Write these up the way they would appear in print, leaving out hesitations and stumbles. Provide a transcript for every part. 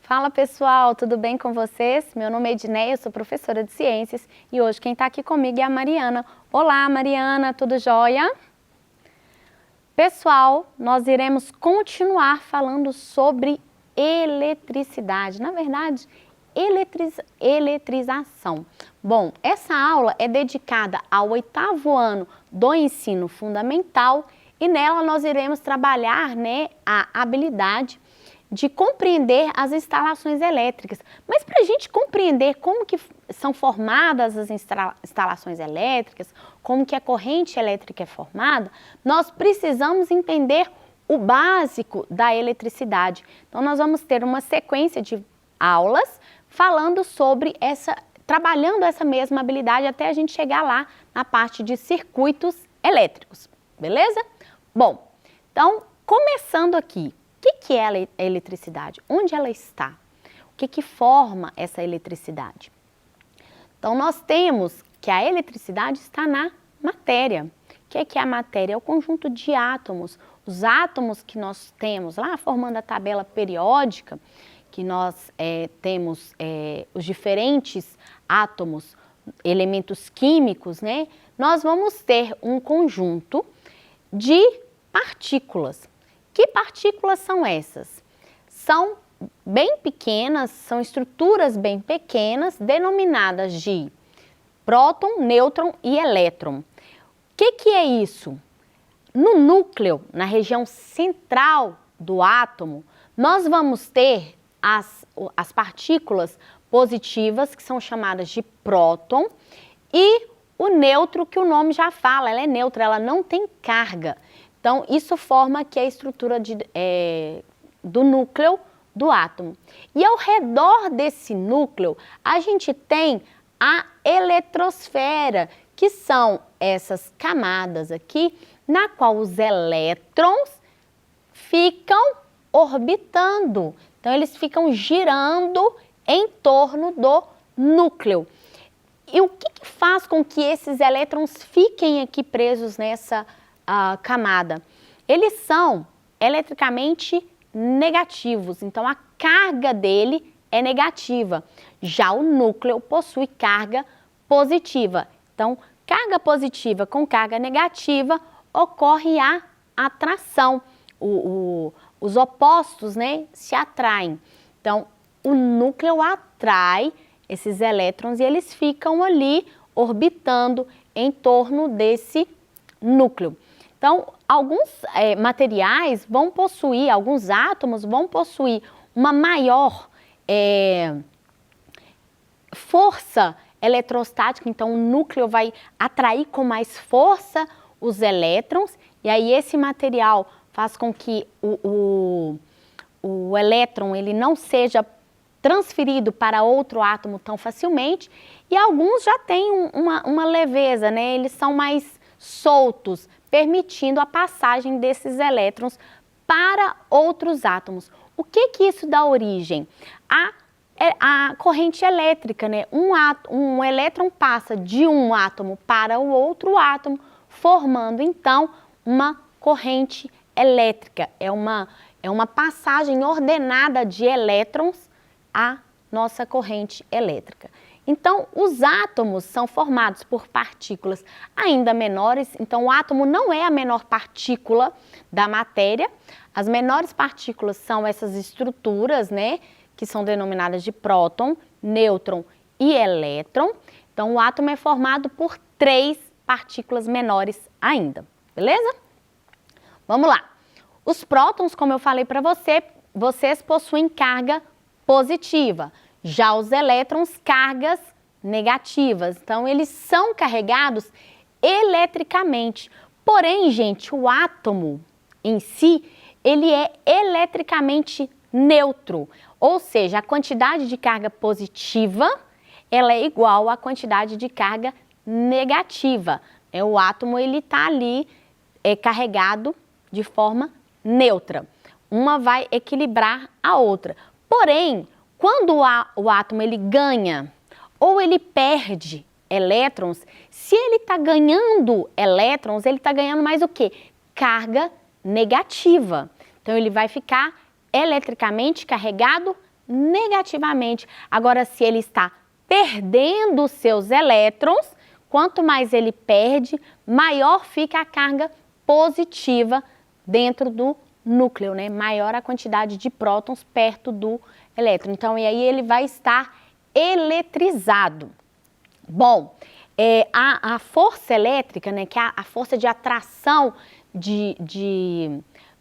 Fala pessoal, tudo bem com vocês? Meu nome é Edneia, eu sou professora de ciências e hoje quem está aqui comigo é a Mariana. Olá Mariana, tudo jóia? Pessoal, nós iremos continuar falando sobre eletricidade, na verdade, eletrização. Bom, essa aula é dedicada ao 8º ano do ensino fundamental e nela nós iremos trabalhar, a habilidade de compreender as instalações elétricas. Mas para a gente compreender como que são formadas as instalações elétricas, como que a corrente elétrica é formada, nós precisamos entender o básico da eletricidade. Então nós vamos ter uma sequência de aulas falando sobre trabalhando essa mesma habilidade até a gente chegar lá na parte de circuitos elétricos, beleza? Bom, então começando aqui. O que é a eletricidade? Onde ela está? O que forma essa eletricidade? Então, nós temos que a eletricidade está na matéria. O que é a matéria? É o conjunto de átomos. Os átomos que nós temos lá, formando a tabela periódica, que nós temos os diferentes átomos, elementos químicos, nós vamos ter um conjunto de partículas. Que partículas são essas? São bem pequenas, são estruturas bem pequenas, denominadas de próton, nêutron e elétron. O que é isso? No núcleo, na região central do átomo, nós vamos ter as partículas positivas, que são chamadas de próton, e o nêutron, que o nome já fala, ela é neutra, ela não tem carga. Então, isso forma aqui a estrutura do núcleo do átomo. E ao redor desse núcleo, a gente tem a eletrosfera, que são essas camadas aqui, na qual os elétrons ficam orbitando. Então, eles ficam girando em torno do núcleo. E o que faz com que esses elétrons fiquem aqui presos nessa camada? Eles são eletricamente negativos, então a carga dele é negativa. Já o núcleo possui carga positiva. Então, carga positiva com carga negativa ocorre a atração. Os opostos, se atraem. Então, o núcleo atrai esses elétrons e eles ficam ali orbitando em torno desse núcleo. Então, alguns materiais vão possuir, alguns átomos vão possuir uma maior força eletrostática, então o núcleo vai atrair com mais força os elétrons, e aí esse material faz com que o elétron ele não seja transferido para outro átomo tão facilmente, e alguns já têm uma leveza, eles são mais soltos, permitindo a passagem desses elétrons para outros átomos. O que isso dá origem? A corrente elétrica, um elétron passa de um átomo para o outro átomo, formando então uma corrente elétrica. É uma passagem ordenada de elétrons à nossa corrente elétrica. Então, os átomos são formados por partículas ainda menores, então o átomo não é a menor partícula da matéria. As menores partículas são essas estruturas, que são denominadas de próton, nêutron e elétron. Então, o átomo é formado por 3 partículas menores ainda, beleza? Vamos lá. Os prótons, como eu falei para vocês possuem carga positiva. Já os elétrons, cargas negativas. Então, eles são carregados eletricamente. Porém, gente, o átomo em si, ele é eletricamente neutro. Ou seja, a quantidade de carga positiva, ela é igual à quantidade de carga negativa. O átomo, ele está ali carregado de forma neutra. Uma vai equilibrar a outra. Porém, quando o átomo ele ganha ou ele perde elétrons, se ele está ganhando elétrons, ele está ganhando mais o quê? Carga negativa. Então, ele vai ficar eletricamente carregado negativamente. Agora, se ele está perdendo os seus elétrons, quanto mais ele perde, maior fica a carga positiva dentro do núcleo, né? Maior a quantidade de prótons perto do elétron. Então, e aí ele vai estar eletrizado. Bom, a força elétrica, né, que é a força de atração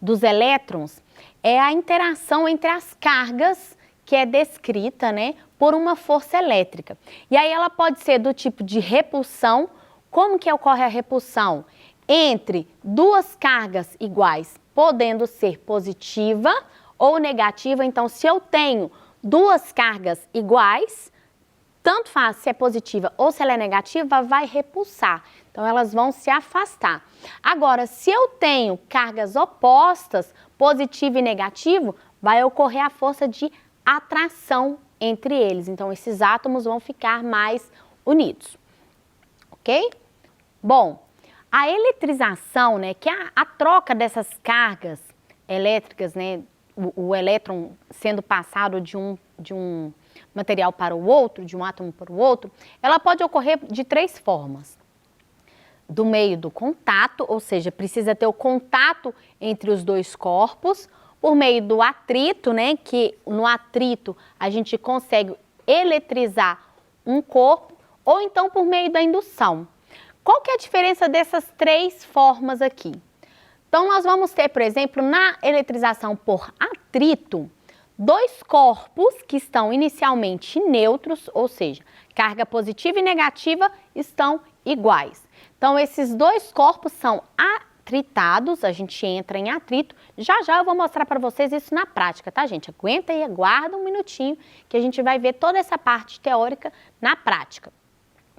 dos elétrons, é a interação entre as cargas que é descrita, né, por uma força elétrica. E aí ela pode ser do tipo de repulsão. Como que ocorre a repulsão? Entre duas cargas iguais, podendo ser positiva ou negativa. Então, se eu tenho duas cargas iguais, tanto faz se é positiva ou se ela é negativa, vai repulsar. Então, elas vão se afastar. Agora, se eu tenho cargas opostas, positivo e negativo, vai ocorrer a força de atração entre eles. Então, esses átomos vão ficar mais unidos. Ok? Bom, a eletrização, né, que é a troca dessas cargas elétricas, né, o elétron sendo passado de um material para o outro, de um átomo para o outro, ela pode ocorrer de três formas. Do meio do contato, ou seja, precisa ter o contato entre os dois corpos, por meio do atrito, né, que no atrito a gente consegue eletrizar um corpo, ou então por meio da indução. Qual que é a diferença dessas três formas aqui? Então, nós vamos ter, por exemplo, na eletrização por atrito, dois corpos que estão inicialmente neutros, ou seja, carga positiva e negativa estão iguais. Então, esses dois corpos são atritados, a gente entra em atrito. Já já eu vou mostrar para vocês isso na prática, tá, gente? Aguenta e aguarda um minutinho que a gente vai ver toda essa parte teórica na prática.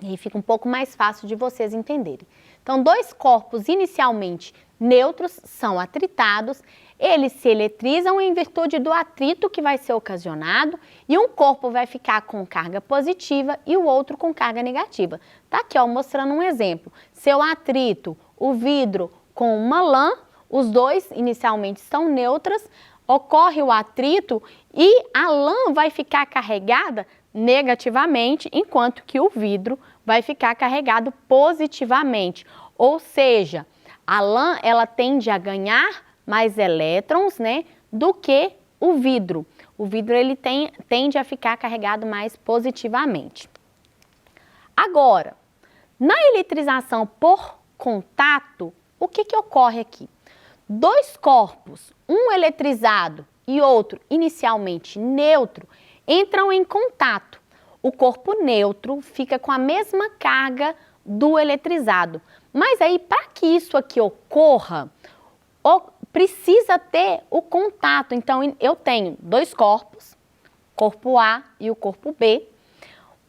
E aí fica um pouco mais fácil de vocês entenderem. Então, dois corpos inicialmente neutros são atritados, eles se eletrizam em virtude do atrito que vai ser ocasionado e um corpo vai ficar com carga positiva e o outro com carga negativa. Tá aqui, ó, mostrando um exemplo. Seu atrito, o vidro com uma lã, os dois inicialmente estão neutras, ocorre o atrito e a lã vai ficar carregada negativamente, enquanto que o vidro vai ficar carregado positivamente. Ou seja, a lã ela tende a ganhar mais elétrons, né, do que o vidro. O vidro ele tende a ficar carregado mais positivamente. Agora, na eletrização por contato, o que ocorre aqui? Dois corpos, um eletrizado e outro inicialmente neutro, entram em contato. O corpo neutro fica com a mesma carga do eletrizado. Mas aí, para que isso aqui ocorra, precisa ter o contato. Então, eu tenho dois corpos, corpo A e o corpo B.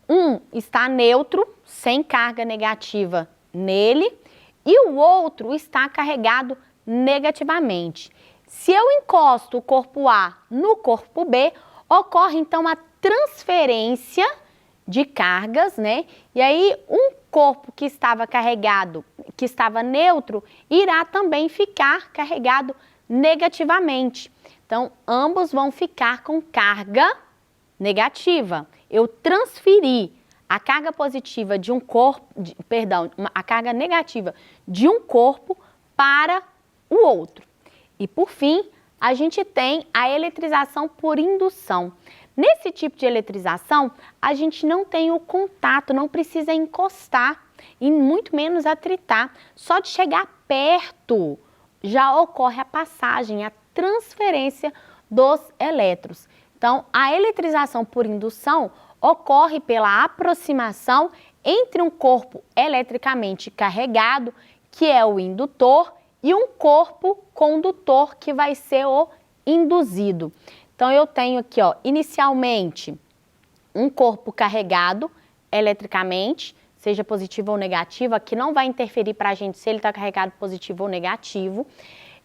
Um está neutro, sem carga negativa nele, e o outro está carregado negativamente. Se eu encosto o corpo A no corpo B, ocorre então a transferência de cargas, né? E aí um corpo que estava carregado, que estava neutro, irá também ficar carregado negativamente. Então, ambos vão ficar com carga negativa. Eu transferi a carga positiva de um corpo, a carga negativa de um corpo para o outro. E por fim, a gente tem a eletrização por indução. Nesse tipo de eletrização, a gente não tem o contato, não precisa encostar e muito menos atritar. Só de chegar perto já ocorre a passagem, a transferência dos elétrons. Então, a eletrização por indução ocorre pela aproximação entre um corpo eletricamente carregado, que é o indutor, e um corpo condutor, que vai ser o induzido. Então, eu tenho aqui, ó, inicialmente, um corpo carregado eletricamente, seja positivo ou negativo, aqui não vai interferir para a gente se ele está carregado positivo ou negativo.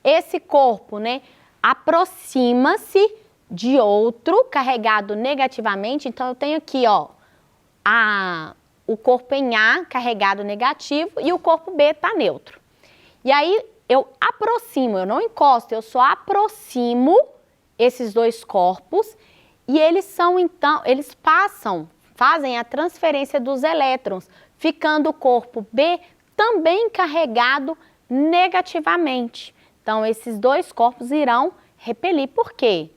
Esse corpo, né, aproxima-se de outro carregado negativamente, então eu tenho aqui, ó, o corpo em A carregado negativo e o corpo B está neutro. E aí, eu aproximo, eu não encosto, eu só aproximo esses dois corpos e eles são então, fazem a transferência dos elétrons, ficando o corpo B também carregado negativamente. Então, esses dois corpos irão repelir. Por quê?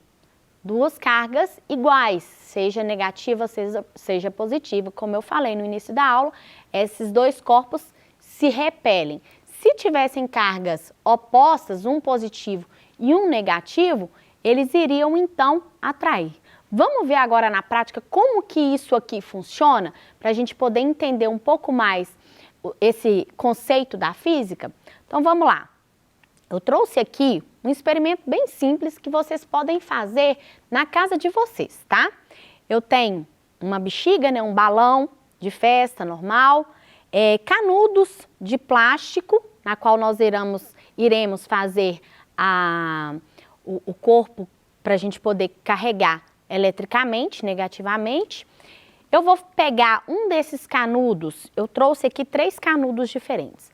Duas cargas iguais, seja negativa, seja positiva. Como eu falei no início da aula, esses dois corpos se repelem. Se tivessem cargas opostas, um positivo e um negativo, eles iriam então atrair. Vamos ver agora na prática como que isso aqui funciona, para a gente poder entender um pouco mais esse conceito da física? Então vamos lá. Eu trouxe aqui um experimento bem simples que vocês podem fazer na casa de vocês, tá? Eu tenho uma bexiga, né, um balão de festa normal, canudos de plástico, na qual nós iremos fazer o corpo para a gente poder carregar eletricamente, negativamente. Eu vou pegar um desses canudos, eu trouxe aqui 3 canudos diferentes.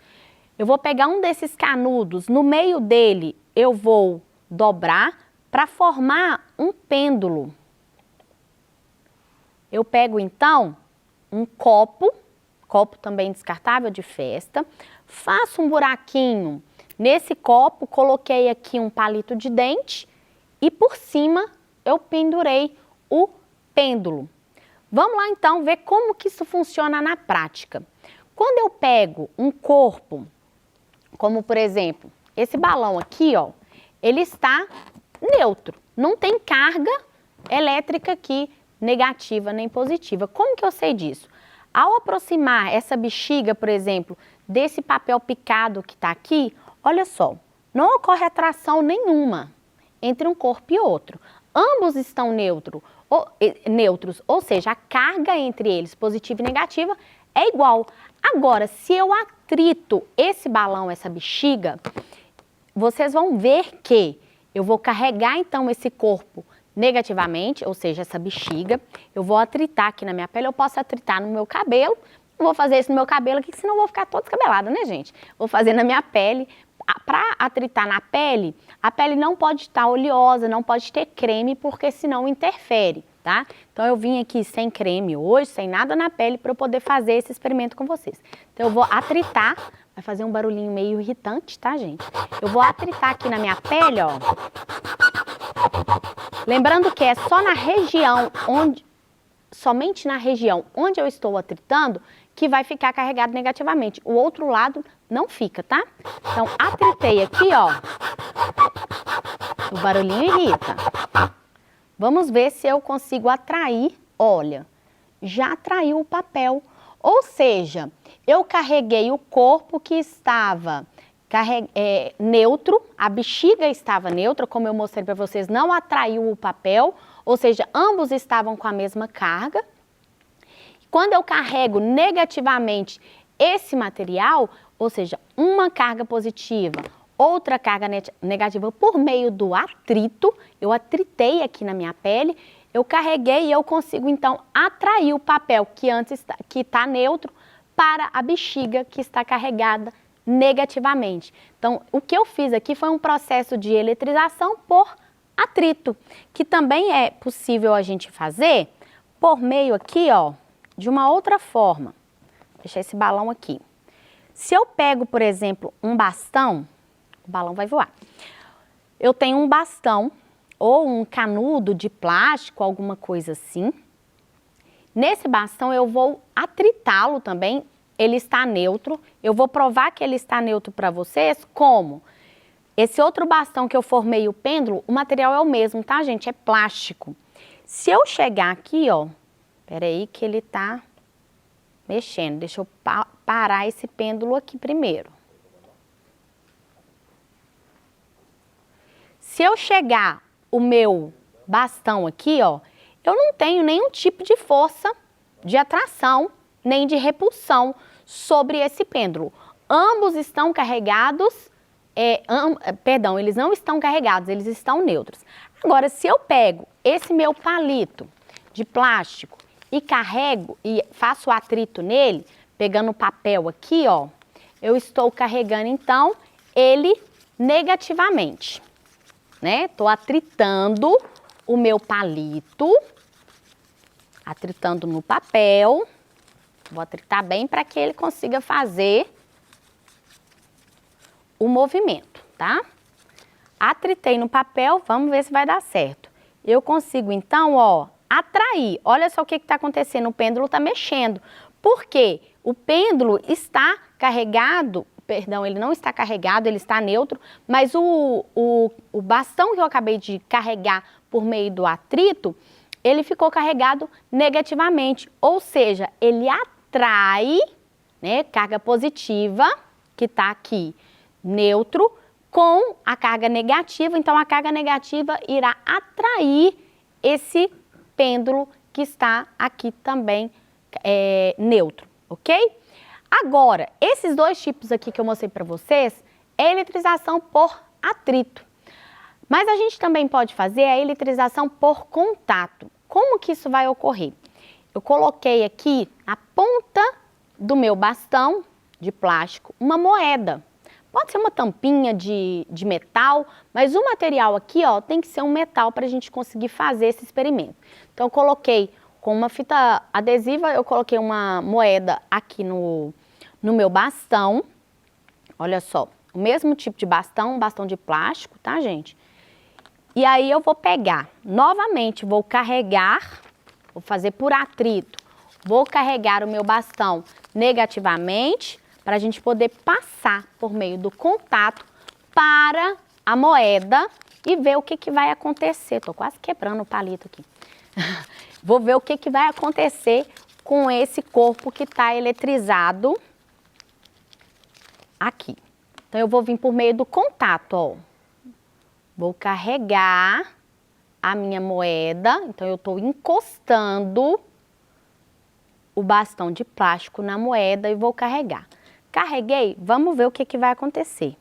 Eu vou pegar um desses canudos, no meio dele eu vou dobrar para formar um pêndulo. Eu pego então um copo também descartável de festa, faço um buraquinho nesse copo, coloquei aqui um palito de dente e por cima eu pendurei o pêndulo. Vamos lá então ver como que isso funciona na prática. Quando eu pego um corpo, como por exemplo, esse balão aqui, ó, ele está neutro, não tem carga elétrica aqui negativa nem positiva. Como que eu sei disso? Ao aproximar essa bexiga, por exemplo, desse papel picado que está aqui, olha só, não ocorre atração nenhuma entre um corpo e outro. Ambos estão neutros, ou seja, a carga entre eles, positiva e negativa, é igual. Agora, se eu atrito esse balão, essa bexiga, vocês vão ver que eu vou carregar então esse corpo negativamente, ou seja, essa bexiga, eu vou atritar aqui na minha pele, eu posso atritar no meu cabelo, não vou fazer isso no meu cabelo aqui, senão eu vou ficar toda descabelada, né, gente? Vou fazer na minha pele. Para atritar na pele, a pele não pode estar oleosa, não pode ter creme, porque senão interfere, tá? Então eu vim aqui sem creme hoje, sem nada na pele, para eu poder fazer esse experimento com vocês. Então eu vou atritar, vai fazer um barulhinho meio irritante, tá, gente? Eu vou atritar aqui na minha pele, ó. Lembrando que é só na região somente na região onde eu estou atritando, que vai ficar carregado negativamente. O outro lado não fica, tá? Então, atritei aqui, ó. O barulhinho irrita. Vamos ver se eu consigo atrair. Olha, já atraiu o papel. Ou seja, eu carreguei o corpo que estava neutro, a bexiga estava neutra, como eu mostrei para vocês, não atraiu o papel, ou seja, ambos estavam com a mesma carga. Quando eu carrego negativamente esse material, ou seja, uma carga positiva, outra carga negativa por meio do atrito, eu atritei aqui na minha pele, eu carreguei e eu consigo então atrair o papel que está neutro para a bexiga que está carregada negativamente. Então, o que eu fiz aqui foi um processo de eletrização por atrito, que também é possível a gente fazer por meio aqui, ó, de uma outra forma. Vou deixar esse balão aqui. Se eu pego, por exemplo, um bastão, o balão vai voar. Eu tenho um bastão ou um canudo de plástico, alguma coisa assim. Nesse bastão eu vou atritá-lo também, ele está neutro. Eu vou provar que ele está neutro para vocês como? Esse outro bastão que eu formei o pêndulo, o material é o mesmo, tá, gente? É plástico. Se eu chegar aqui, ó, peraí que ele tá mexendo. Deixa eu parar esse pêndulo aqui primeiro. Se eu chegar o meu bastão aqui, ó, eu não tenho nenhum tipo de força de atração, nem de repulsão sobre esse pêndulo. Ambos estão carregados, perdão, eles não estão carregados, eles estão neutros. Agora, se eu pego esse meu palito de plástico e carrego e faço atrito nele, pegando o papel aqui, ó, eu estou carregando então ele negativamente, né? Estou atritando o meu palito, atritando no papel. Vou atritar bem para que ele consiga fazer o movimento, tá? Atritei no papel, vamos ver se vai dar certo. Eu consigo então, ó, atrair. Olha só o que está acontecendo, o pêndulo está mexendo. Por quê? O pêndulo está carregado, perdão, ele não está carregado, ele está neutro, mas o bastão que eu acabei de carregar por meio do atrito, ele ficou carregado negativamente, ou seja, ele atrai, né, carga positiva, que está aqui, neutro, com a carga negativa, então a carga negativa irá atrair esse pêndulo que está aqui também neutro, ok? Agora, esses dois tipos aqui que eu mostrei para vocês é eletrização por atrito. Mas a gente também pode fazer a eletrização por contato. Como que isso vai ocorrer? Eu coloquei aqui na ponta do meu bastão de plástico uma moeda. Pode ser uma tampinha de metal, mas o material aqui, ó, tem que ser um metal para a gente conseguir fazer esse experimento. Então, eu coloquei com uma fita adesiva, eu coloquei uma moeda aqui no meu bastão. Olha só, o mesmo tipo de bastão, um bastão de plástico, tá, gente? E aí eu vou pegar, novamente, vou carregar, vou fazer por atrito, vou carregar o meu bastão negativamente para a gente poder passar por meio do contato para a moeda e ver o que vai acontecer. Tô quase quebrando o palito aqui. Vou ver o que vai acontecer com esse corpo que está eletrizado aqui. Então, eu vou vir por meio do contato, ó. Vou carregar a minha moeda, então eu estou encostando o bastão de plástico na moeda e vou carregar. Carreguei, vamos ver o que vai acontecer.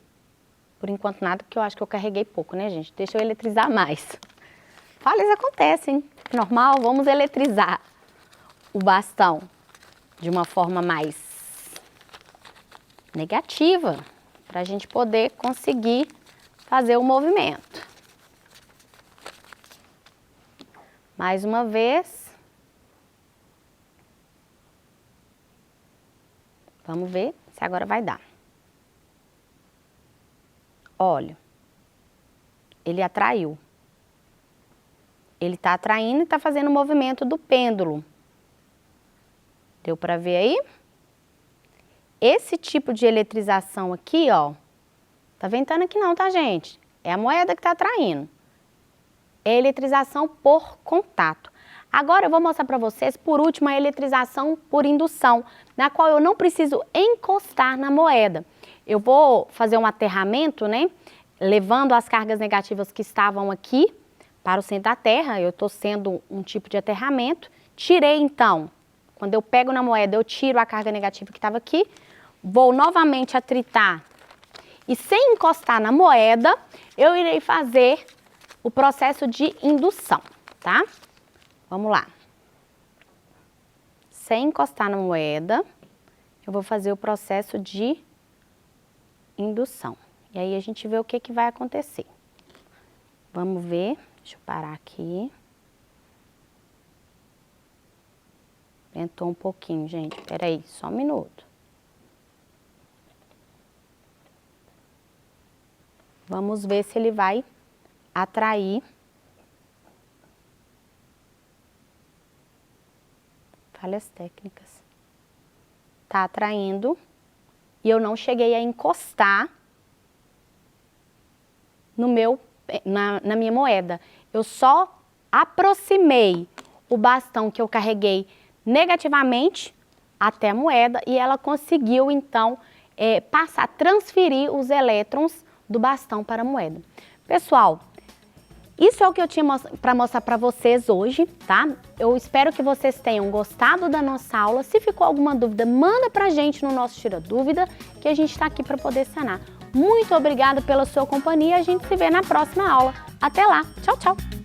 Por enquanto nada, porque eu acho que eu carreguei pouco, né, gente? Deixa eu eletrizar mais. Falhas acontecem, normal, vamos eletrizar o bastão de uma forma mais negativa, para a gente poder conseguir fazer o movimento. Mais uma vez. Vamos ver se agora vai dar. Olha, ele atraiu. Ele está atraindo e está fazendo o movimento do pêndulo. Deu para ver aí? Esse tipo de eletrização aqui, ó, tá ventando aqui não, tá, gente? É a moeda que tá atraindo. É eletrização por contato. Agora eu vou mostrar para vocês, por último, a eletrização por indução, na qual eu não preciso encostar na moeda. Eu vou fazer um aterramento, né? Levando as cargas negativas que estavam aqui para o centro da Terra. Eu estou sendo um tipo de aterramento. Tirei, então, quando eu pego na moeda, eu tiro a carga negativa que estava aqui. Vou novamente atritar e sem encostar na moeda, eu irei fazer o processo de indução, tá? Vamos lá. Sem encostar na moeda, eu vou fazer o processo de indução. E aí a gente vê o que vai acontecer. Vamos ver, deixa eu parar aqui. Ventou um pouquinho, gente, peraí, só um minuto. Vamos ver se ele vai atrair. Falhas técnicas. Tá atraindo. E eu não cheguei a encostar no na minha moeda. Eu só aproximei o bastão que eu carreguei negativamente até a moeda e ela conseguiu, então, transferir os elétrons do bastão para a moeda. Pessoal, isso é o que eu tinha para mostrar para vocês hoje, tá? Eu espero que vocês tenham gostado da nossa aula. Se ficou alguma dúvida, manda pra gente no nosso Tira Dúvida, que a gente está aqui para poder sanar. Muito obrigada pela sua companhia, a gente se vê na próxima aula. Até lá, tchau, tchau!